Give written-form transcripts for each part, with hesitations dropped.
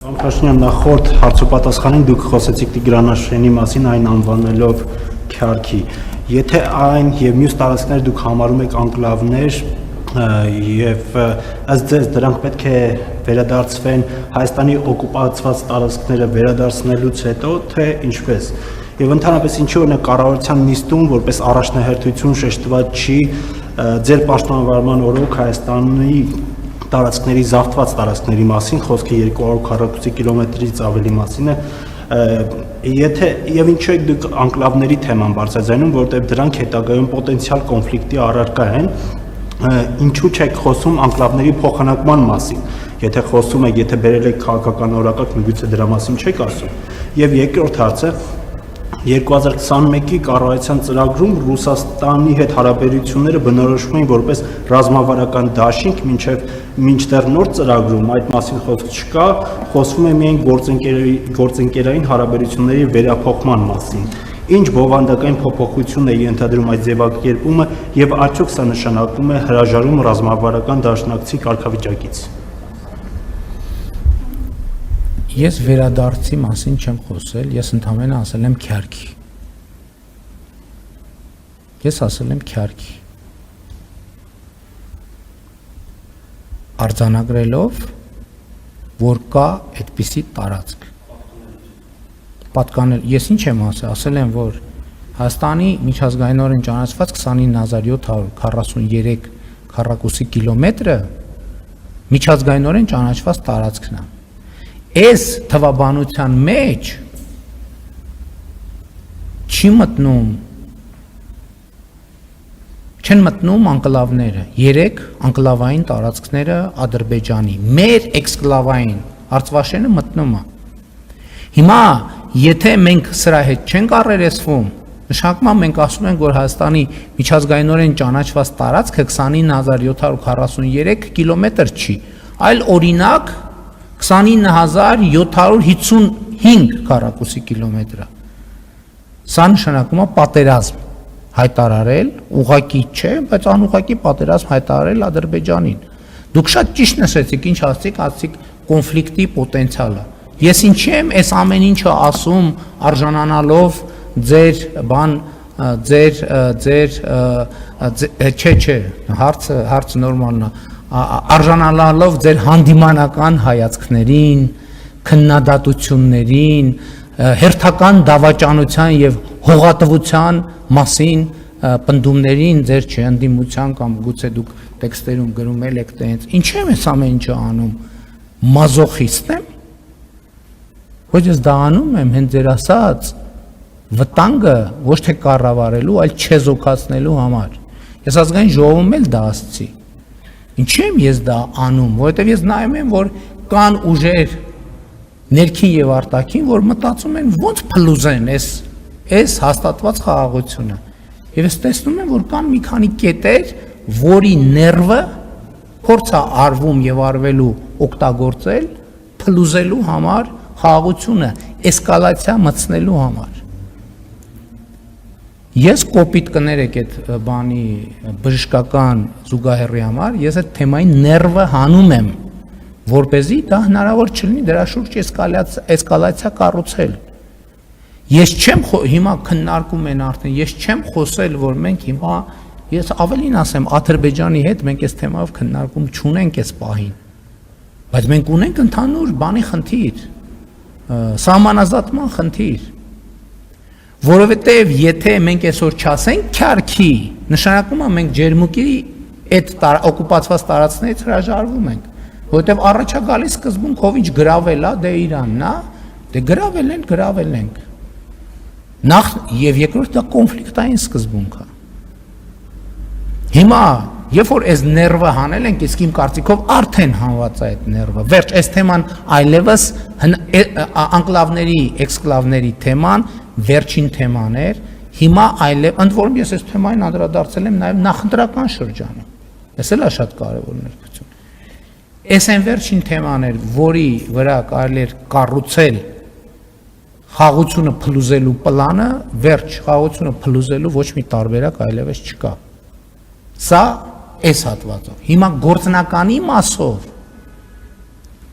Փաշինյան նախորդ հարցոպատասխանին դուք խոսեցիք Տիգրանաշենի մասին, այն անվանելով Քյարքի։ Եթե այն եւ մյուս տարածքներ դուք համարում եք անկլավներ եւ ըստ ձեզ դրանք պետք է վերադարձվեն Հայաստանի օկուպացված տարածքները վերադարձնելուց հետո, թե ինչպես։ Եվ ընդհանրապես ինչու է կառավարության նիստում որպես առաջնահերթություն շեշտված չի ձեր պաշտպանվարման օրոք Հայաստանի տարածքների զավթված տարածքների մասին, խոսքը 240 կիլոմետրից ավելի մասին է, եթե եւ ինչու եք դուք անկլավների թեման բարձրացնում, որտեղ դրանք հետագայում պոտենցիալ կոնֆլիկտի առարկա են, ինչու չեք խոսում անկլավների փոխանակման մասին, եթե խոսում եք, եթե բերել եք քաղաքական օրակարգ, միգուցե դրա մասին չեք ասում, եւ երկրորդ հարցը 2021-ի կառավարության ծրագրում Ռուսաստանի հետ հարաբերությունները բնորոշվում էին որպես ռազմավարական դաշինք, մինչդեռ նոր ծրագրում այդ մասին խոսք չկա, խոսվում է միայն գործընկերային հարաբերությունների վերափոխման մասին։ Ինչ բովանդակային փոփոխություն է ենթադրում այդ ձևակերպումը եւ արդյոք սա նշանակում է հրաժարում ռազմավարական դաշնակցի կարգավիճակից։ Ես վերադարձի մասին չեմ խոսել, ես ընդհանրապես ասել եմ Քյարքի։ Ես ասել եմ Քյարքի։ Արձանագրելով, որ կա այդպիսի տարածք։ Պատկանել, ես ինչ եմ ասել եմ, որ Հայաստանի միջազգայինորեն ճանաչված 29743 քառակուսի կիլոմետրը միջազգայինորեն ճանաչված տարածքն է։ Այս թվաբանության մեջ չեն մտնում անկլավները, 3 անկլավային տարածքները Ադրբեջանի, մեր էքսկլավային Արցվաշենը մտնում է։ Հիմա, եթե մենք սրա հետ չենք առերեսվում, նշանակում է մենք ասում ենք, որ Հայաստանի միջազգայինորեն ճանաչված տարածքը 29743 կիլոմետր չի, այլ օրինակ 29755 քառակուսի կիլոմետր։ Սա նշանակում է պատերազմ հայտարարել, ուղղակի չէ, բայց անուղղակի պատերազմ հայտարարել Ադրբեջանին։ Դուք շատ ճիշտ նշեցիք, ինչ ասացիք կոնֆլիկտի պոտենցիալը։ Ես ինչի եմ այս ամեն ինչը ասում, արժանանալով ձեր հարցը նորմալն է, արժանանալով ձեր հանդիմանական հայացքներին, քննադատություններին, հերթական դավաճանության եւ հողատվության մասին պնդումներին, ձեր չընդդիմության կամ գուցե դուք տեքստերում գրում եք տենց, ինչ եմ այս ամեն ինչը անում, մազոխիստ եմ, ոչ ես դա անում եմ հենց ձեր ասած վտանգը ոչ թե կառավարելու, այլ չեզոքացնելու համար։ Ես ազգային ժողովում էլ դա ասացի։ Ինչի եմ ես դա անում, որովհետև ես նայում եմ, որ կան ուժեր ներքին եւ արտաքին, որ մտածում են ոնց փլուզեն այս հաստատված խաղաղությունը։ Եվ ես տեսնում եմ, որ կան մի քանի կետեր, որի ներվը փորձ է արվում եւ արվելու օգտագործել փլուզելու համար խաղաղությունը էսկալացիա մտցնելու համար։ Ես կոպիտ կներեք այդ բանի բժշկական զուգահեռի համար, ես այդ թեմային ներվը հանում եմ, որպեսզի դա հնարավոր չլինի դրա շուրջ էսկալացիա կառուցել։ Ես չեմ հիմա քննարկում են արդեն, ես չեմ խոսել, որ մենք հիմա ես ավելին ասեմ, Ադրբեջանի հետ մենք այս թեմայով քննարկում չունենք այս պահին, բայց մենք ունենք ընդհանուր բանի խնդիր, սահմանազատման խնդիր։ Որովհետև եթե մենք այսօր չասենք Քյարքի, նշանակում է մենք ջերմուկի այդ օկուպացված տարածքներից հրաժարվում ենք, որովհետև առաջա գալիս սկզբունքով ինչ գրավել է, դե Իրանն է, դե գրավել ենք։ Նախ եւ երկրորդ դա կոնֆլիկտային սկզբունք է։ Հիմա, երբ որ այս ներվը հանել ենք, իսկ իմ կարծիքով արդեն հանված է այդ ներվը, վերջ, այս թեման այլևս անկլավների, էքսկլավների թեման վերջին թեման էր, հիմա այլև, ընդ որում ես այս թեմային անդրադարձել եմ նաև նախընտրական շրջանում, ես էլ է շատ կարևոր ներկայություն։ Այս այն վերջին թեման էր, որի վրա կարելի էր կառուցել խաղաղությունը փլուզելու պլանը, վերջ խաղաղությունը փլուզելու ոչ մի տարբերակ այլևս չկա։ Սա այս հատվածով։ Հիմա գործնականի մասով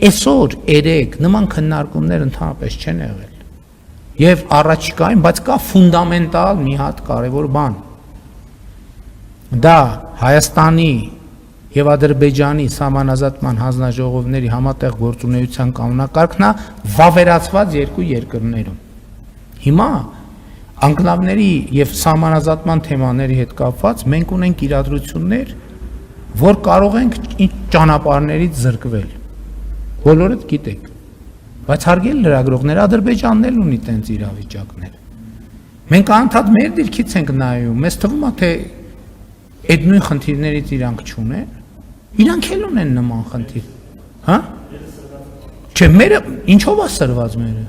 Այսօր երեք նման քննարկումներ ընդհանրապես չեն եղել։ Եվ առաջիկայում, բայց կա ֆունդամենտալ մի հատ կարևոր բան։ Դա Հայաստանի եւ Ադրբեջանի սահմանազատման հանձնաժողովների համատեղ գործունեության կանոնակարգն է վավերացված երկու երկրներում։ Հիմա անկլավների եւ սահմանազատման թեմաների հետ կապված մենք ունենք իրադրություններ, որ կարող ենք ճանապարհներից զրկվել։ Բոլորդ գիտեք։ Բայց հարգելի լրագրողներ, Ադրբեջանն էլ ունի տենց իրավիճակներ։ Մենք անդադ մեր դիրքից ենք նայում, մեզ թվում է թե այդ նույն խնդիրներից իրանք չունեն։ Իրանք էլ ունեն նման խնդիր, հա? Չէ, մերը ինչով է սրված մերը։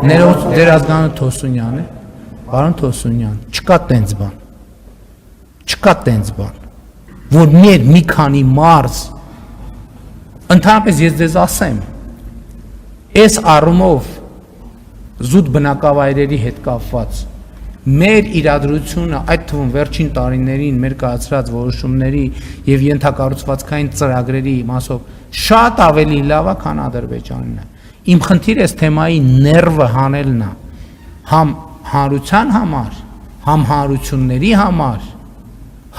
Ներողություն, դեր ազգանը Թոսունյան է, պարոն Թոսունյան, չկա տենց բան, որ մեր մի քանի մարզ, ընդհանրապես ես ձեզ ասեմ, այս առումով զուտ բնակավայրերի հետ կապված մեր իրադրությունը, այդ թվում վերջին տարիներին մեր կայացրած որոշումների եւ ենթակառուցվածքային ծրագրերի մասով շատ ավելի լավ է, քան Ադրբեջանն է։ Իմ խնդիրը այս թեմայի ներվը հանելն է, համ հանրության համար, համ հանրությունների համար,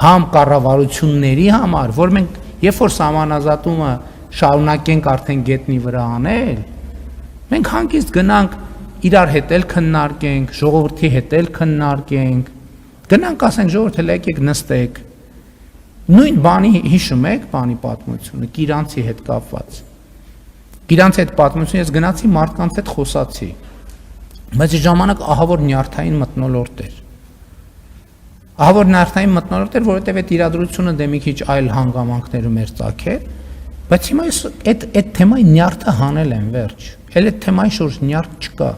համ կառավարությունների համար, որ մենք երբ որ սահմանազատումը շարունակենք արդեն գետնի վրա անել, մենք հանգիստ գնանք իրար հետ էլ քննարկենք, ժողովրդի հետ էլ քննարկենք, գնանք ասենք ժողովուրդ եկեք նստեք, նույն բանի հիշում եք բանի պատմությունը, Կիրանցի հետ կապված, Կիրանցի հետ պատմությունը ես գնացի մարդկանց հետ խոսացի, բայց ժամանակ ահավոր նյարդային մթնոլորտ էր, որովհետև այդ իրադրությունը դե մի քիչ այլ հանգամանքներում էր ծագել, բայց հիմա ես այդ թեմայի նյարդը հանել եմ վերջ, էլ այդ թեմայի շուրջ նյարդ չկա։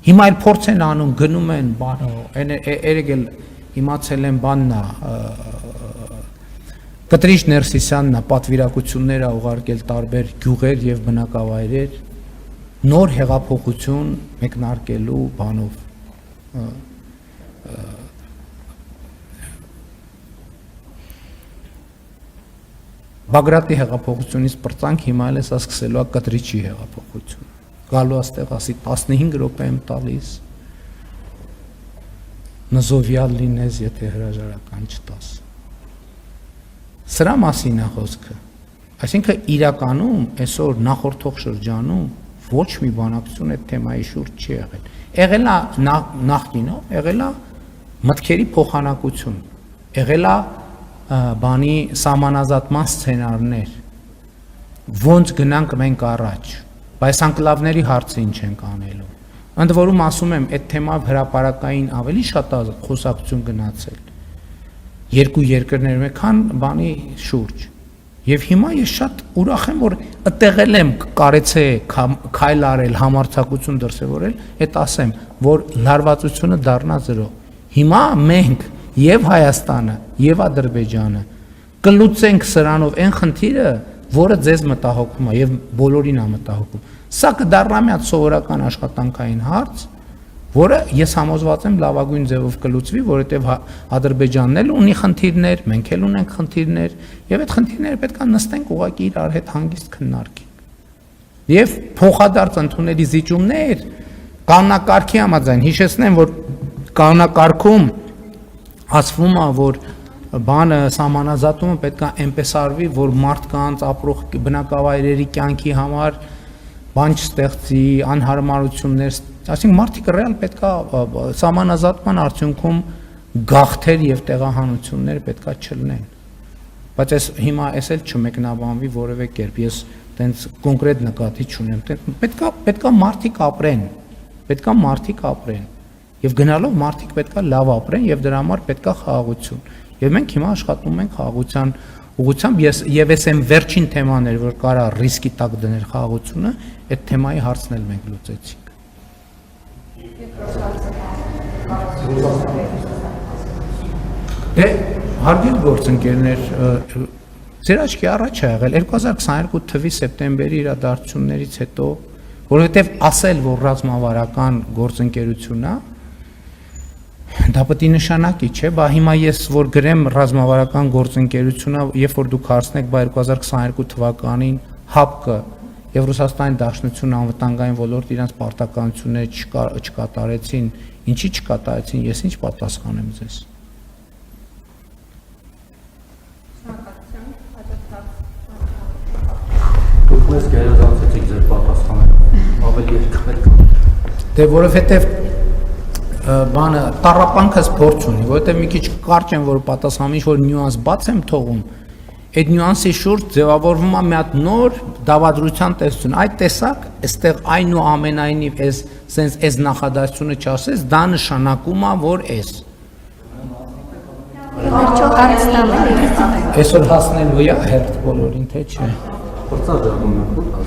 Հիմա այլ փորձ են անում, գնում են բանո, երեք էլ իմացել են բաննա, Կտրիչ Ներսիսյանն է պատվիրակություններ ուղարկել տարբեր գյուղեր եւ բնակավայրեր, նոր հեղափոխություն մեկնարկելու բանով։ Բագրատի հեղափոխությունից պրծանք հիմա էլ էսա սկսելու է Կտրիչի հեղափոխություն։ Գալու աստեղ ասի 15 րոպե եմ տալիս, նզովյալ լինես, եթե հրաժարական չտաս։ Սրա մասին է խոսքը։ Այսինքն իրականում այսօր նախորդող շրջանում ոչ մի բանակցություն այդ թեմայի շուրջ չի եղել։ Եղել է նախկինում, եղել է մտքերի փոխանակություն, եղել է բանի սահմանազատման սցենարներ, ոնց գնանք մենք առաջ, բայց անկլավների հարցը ինչ ենք անելու։ Ընդ որում ասում եմ, այդ թեմայով հրապարակային ավելի շատ խոսակցություն գնացել երկու երկրներում, քան բանի շուրջ։ Եվ հիմա ես շատ ուրախ եմ, որ ըտեղել եմ կարեցե քայլ արել, համարձակություն դրսևորել, այդ ասեմ, որ լարվածությունը դառնա 0։ Հիմա մենք եւ Հայաստանը, եւ Ադրբեջանը կլուծենք սրանով այն խնդիրը, որը ձեզ մտահոգում է եւ բոլորին է մտահոգում։ Սա կդառնա մի հատ սովորական աշխատանքային հարց, որը ես համոզված եմ լավագույն ձևով կլուծվի, որովհետեւ Ադրբեջանն էլ ունի խնդիրներ, մենք էլ ունենք խնդիրներ, եւ այդ խնդիրները պետք է նստենք ուղղակի իրար հետ հանգիստ քննարկենք։ Եվ փոխադարձ ընդունելի զիջումներ կանոնակարգի համաձայն հիշեցնեմ, որ կանոնակարգում ասվում է, որ բանը սահմանազատումը պետք է այնպես արվի, որ մարդկանց ապրող բնակավայրերի կյանքի համար բան չստեղծի, անհարմարություններ, այսինքն մարդիկ ռեալ պետք է սահմանազատման արդյունքում գաղթեր եւ տեղահանություններ պետք է չլինեն։ Բայց այս հիմա էս էլ չմեկնաբանվի որևէ կերպ, ես տենց կոնկրետ նկատի չունեմ, պետք է մարդիկ ապրեն, եւ գնալով մարդիկ պետք է լավ ապրեն եւ դրա համար պետք է խաղաղություն։ Եվ մենք հիմա աշխատում ենք խաղաղության ուղղությամբ, եւ ես եմ վերջին թեմաներ, որ կարա ռիսկի տակ դնել խաղաղությունը, այդ թեմայի հարցն էլ մենք լուծեցինք։ Դե հարգելի գործընկերներ, ձեր աչքի առաջ է եղել 2022 թվականի սեպտեմբերի իրադարձություններից հետո, որովհետև ասել, որ ռազմավարական գործընկերություն է, Դա պետք է նշանակի, չէ՞, բա հիմա ես որ գրեմ ռազմավարական գործընկերությունը, երբ որ դուք հարցնեք բա 2022 թվականին ՀԱՊԿ եւ Ռուսաստանի Դաշնությունը անվտանգային ոլորտ իրենց պարտականությունները չկատարեցին, ինչի չկատարեցին, ես ինչ պատասխանեմ ձեզ։ Դուք մեզ գերազանցեցիք ձեր պատասխաններով, ավելի երկար։ Դե որովհետեւ բանը տառապանքս փորձ ունի, որովհետեւ մի քիչ կարճ եմ որ պատասխանում, ինչ որ նյուանս բաց եմ թողում, այդ նյուանսի շուրջ ձևավորվում է մի հատ նոր դավադրության տեսություն։ Այդ տեսակ, այստեղ այնուամենայնիվ այս նախադասությունը չասես, դա նշանակում է, որ Վերջո հարց տամ էլի։ այսօր հասնելու է հերթ բոլորին, թե չէ։ Փորձա դառնում եք,